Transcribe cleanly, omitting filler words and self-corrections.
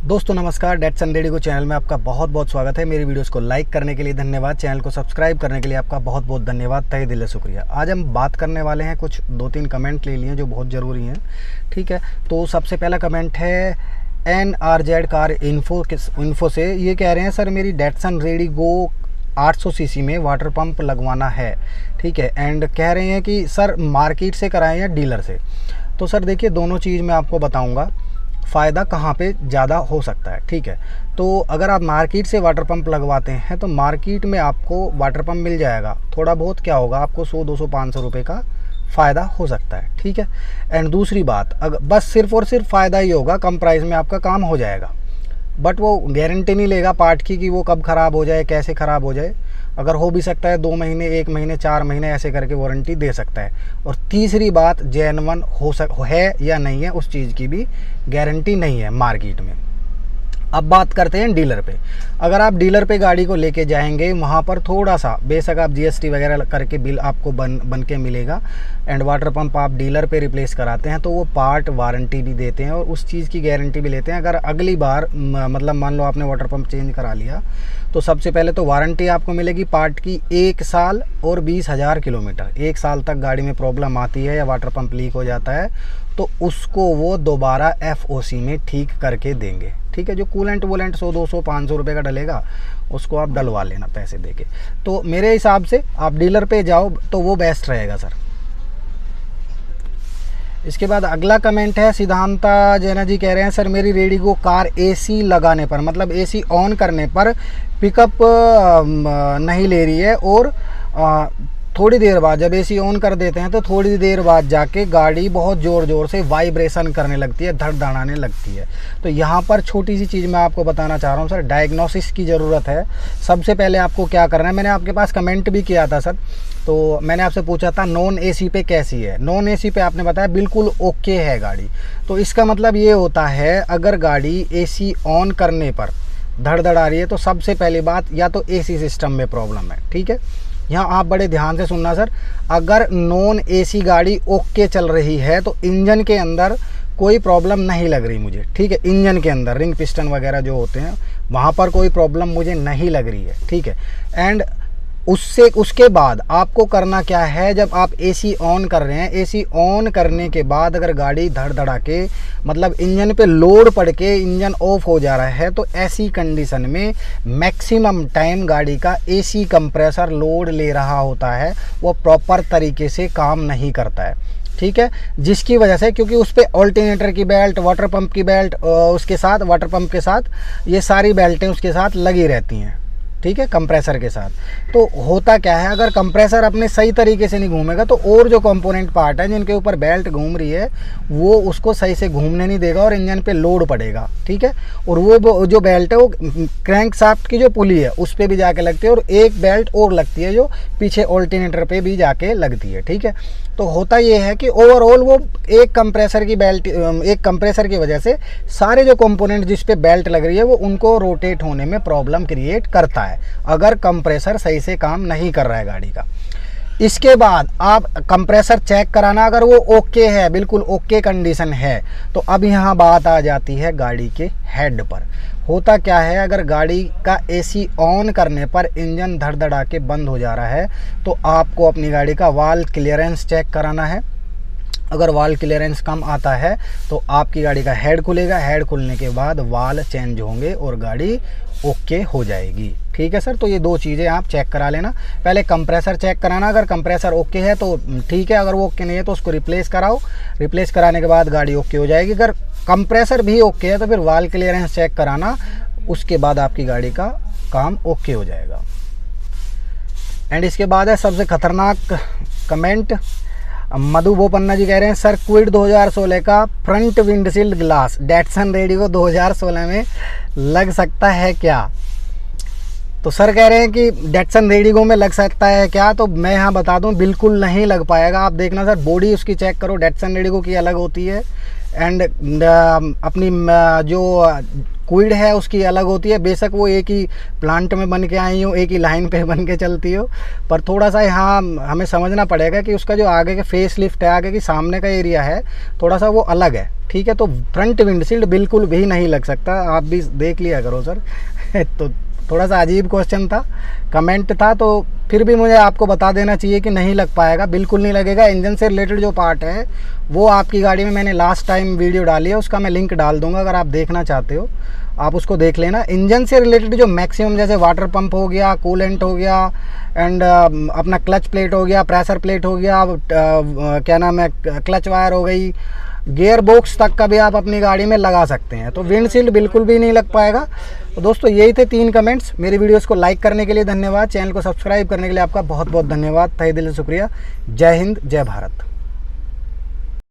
दोस्तों नमस्कार, डेट्सन radio channel में आपका बहुत बहुत स्वागत है। मेरी वीडियोस को लाइक करने के लिए धन्यवाद, चैनल को सब्सक्राइब करने के लिए आपका बहुत बहुत धन्यवाद, तहे दिल से शुक्रिया। आज हम बात करने वाले हैं, कुछ 2-3 कमेंट ले लिए जो बहुत ज़रूरी हैं। ठीक है, तो सबसे पहला कमेंट है NRZ कार इन्फो से। ये कह रहे हैं सर मेरी डेट्सन रेडिगो 800 सीसी में वाटर पंप लगवाना है। ठीक है, एंड कह रहे हैं कि सर मार्केट से कराएं या डीलर से। तो सर देखिए, दोनों चीज़ मैं आपको बताऊंगा फ़ायदा कहाँ पे ज़्यादा हो सकता है। ठीक है, तो अगर आप मार्केट से वाटर पंप लगवाते हैं तो मार्केट में आपको वाटर पंप मिल जाएगा, थोड़ा बहुत क्या होगा, आपको 100-200-500 रुपये का फ़ायदा हो सकता है। ठीक है, एंड दूसरी बात, अगर बस सिर्फ और सिर्फ फ़ायदा ही होगा, कम प्राइस में आपका काम हो जाएगा, बट वो गारंटी नहीं लेगा पार्ट की कि वो कब ख़राब हो जाए, कैसे ख़राब हो जाए। अगर हो भी सकता है 2 महीने, 1 महीने, 4 महीने ऐसे करके वारंटी दे सकता है। और तीसरी बात, जेन्युइन है या नहीं है उस चीज़ की भी गारंटी नहीं है मार्केट में। अब बात करते हैं डीलर पे। अगर आप डीलर पे गाड़ी को लेके जाएंगे, वहाँ पर थोड़ा सा बेशक आप GST वगैरह करके बिल आपको बन के मिलेगा, एंड वाटर पंप आप डीलर पे रिप्लेस कराते हैं तो वो पार्ट वारंटी भी देते हैं और उस चीज़ की गारंटी भी लेते हैं। अगर अगली बार मतलब मान लो आपने वाटर पंप चेंज करा लिया तो सबसे पहले तो वारंटी आपको मिलेगी पार्ट की 1 साल और 20,000 किलोमीटर। 1 साल तक गाड़ी में प्रॉब्लम आती है या वाटर पंप लीक हो जाता है तो उसको वो दोबारा FOC में ठीक करके देंगे। ठीक है, जो कूलेंट वोलेंट 100-200-500 रुपये का डलेगा उसको आप डलवा लेना पैसे देके। तो मेरे हिसाब से आप डीलर पे जाओ तो वो बेस्ट रहेगा सर। इसके बाद अगला कमेंट है, सिद्धांता जैना जी कह रहे हैं सर मेरी रेडिगो कार AC लगाने पर, मतलब AC ऑन करने पर पिकअप नहीं ले रही है और थोड़ी देर बाद जब AC ऑन कर देते हैं तो थोड़ी देर बाद जाके गाड़ी बहुत ज़ोर से वाइब्रेशन करने लगती है, धड़धड़ाने लगती है। तो यहाँ पर छोटी सी चीज़ मैं आपको बताना चाह रहा हूँ सर, डायग्नोसिस की ज़रूरत है। सबसे पहले आपको क्या करना है, मैंने आपके पास कमेंट भी किया था सर, तो मैंने आपसे पूछा था नॉन AC पे कैसी है। नॉन AC पे आपने बताया बिल्कुल ओके है गाड़ी। तो इसका मतलब ये होता है, अगर गाड़ी AC ऑन करने पर धड़धड़ा रही है तो सबसे पहली बात या तो AC सिस्टम में प्रॉब्लम है। ठीक है, यहाँ आप बड़े ध्यान से सुनना सर, अगर नॉन AC गाड़ी ओके चल रही है तो इंजन के अंदर कोई प्रॉब्लम नहीं लग रही मुझे। ठीक है, इंजन के अंदर रिंग पिस्टन वगैरह जो होते हैं वहाँ पर कोई प्रॉब्लम मुझे नहीं लग रही है। ठीक है, एंड उसके बाद आपको करना क्या है, जब आप AC ऑन कर रहे हैं, AC ऑन करने के बाद अगर गाड़ी धड़धड़ा के मतलब इंजन पे लोड पड़ के इंजन ऑफ हो जा रहा है तो ऐसी कंडीशन में मैक्सिमम टाइम गाड़ी का AC कंप्रेसर लोड ले रहा होता है, वो प्रॉपर तरीके से काम नहीं करता है। ठीक है, जिसकी वजह से, क्योंकि उस पर ऑल्टरनेटर की बेल्ट, वाटर पंप की बेल्ट, उसके साथ वाटर पंप के साथ ये सारी बेल्टें उसके साथ लगी रहती हैं। ठीक है, कंप्रेसर के साथ। तो होता क्या है, अगर कंप्रेसर अपने सही तरीके से नहीं घूमेगा तो और जो कंपोनेंट पार्ट है जिनके ऊपर बेल्ट घूम रही है वो उसको सही से घूमने नहीं देगा और इंजन पे लोड पड़ेगा। ठीक है, और वो जो बेल्ट है वो क्रैंक शाफ्ट की जो पुली है उस पर भी जाके लगती है और एक बेल्ट और लगती है जो पीछे ऑल्टरनेटर पे भी जाके लगती है। ठीक है, तो होता ये है कि ओवरऑल वो एक कंप्रेसर की वजह से सारे जो कंपोनेंट जिस पे बेल्ट लग रही है वो उनको रोटेट होने में प्रॉब्लम क्रिएट करता है, अगर कंप्रेसर सही से काम नहीं कर रहा है गाड़ी का। इसके बाद आप कंप्रेसर चेक कराना, अगर वो ओके है, बिल्कुल ओके कंडीशन है, तो अब यहाँ बात आ जाती है गाड़ी के हेड पर। होता क्या है, अगर गाड़ी का AC ऑन करने पर इंजन धड़धड़ा के बंद हो जा रहा है तो आपको अपनी गाड़ी का वाल्व क्लियरेंस चेक कराना है। अगर वाल्व क्लियरेंस कम आता है तो आपकी गाड़ी का हेड खुलेगा, हेड खुलने के बाद वाल्व चेंज होंगे और गाड़ी ओके हो जाएगी। ठीक है सर, तो ये 2 चीज़ें आप चेक करा लेना। पहले कंप्रेसर चेक कराना, अगर कंप्रेसर ओके है तो ठीक है, अगर वो ओके नहीं है तो उसको रिप्लेस कराओ। रिप्लेस कराने के बाद गाड़ी ओके हो जाएगी। अगर कंप्रेसर भी ओके है तो फिर वाल्व क्लियरेंस चेक कराना, उसके बाद आपकी गाड़ी का काम ओके हो जाएगा। एंड इसके बाद है सबसे खतरनाक कमेंट, मधु बोपन्ना जी कह रहे हैं सर क्विड 2016 का फ्रंट विंडशील्ड ग्लास डेट्सन रेडिगो 2016 में लग सकता है क्या? तो सर कह रहे हैं कि डेट्सन रेडिगो में लग सकता है क्या, तो मैं यहाँ बता दूं बिल्कुल नहीं लग पाएगा। आप देखना सर, बॉडी उसकी चेक करो, डेट्सन रेडिगो की अलग होती है एंड अपनी जो क्विड है उसकी अलग होती है। बेशक वो एक ही प्लांट में बन के आई हो, एक ही लाइन पे बन के चलती हो, पर थोड़ा सा यहाँ हमें समझना पड़ेगा कि उसका जो आगे का फेस लिफ्ट है, आगे की सामने का एरिया है, थोड़ा सा वो अलग है। ठीक है, तो फ्रंट विंडशील्ड बिल्कुल भी नहीं लग सकता, आप भी देख लिया करो सर। तो थोड़ा सा अजीब क्वेश्चन था, कमेंट था, तो फिर भी मुझे आपको बता देना चाहिए कि नहीं लग पाएगा, बिल्कुल नहीं लगेगा। इंजन से रिलेटेड जो पार्ट है वो आपकी गाड़ी में मैंने लास्ट टाइम वीडियो डाली है, उसका मैं लिंक डाल दूंगा, अगर आप देखना चाहते हो आप उसको देख लेना। इंजन से रिलेटेड जो मैक्सिमम, जैसे वाटर पंप हो गया, कूलेंट हो गया, एंड अपना क्लच प्लेट हो गया, प्रेशर प्लेट हो गया, क्या नाम है, क्लच वायर हो गई, गियर बॉक्स तक का भी आप अपनी गाड़ी में लगा सकते हैं। तो विंडशील्ड बिल्कुल भी नहीं लग पाएगा। तो दोस्तों यही थे 3 कमेंट्स। मेरी वीडियोस को लाइक करने के लिए धन्यवाद, चैनल को सब्सक्राइब करने के लिए आपका बहुत बहुत धन्यवाद, तहे दिल से शुक्रिया। जय हिंद, जय भारत।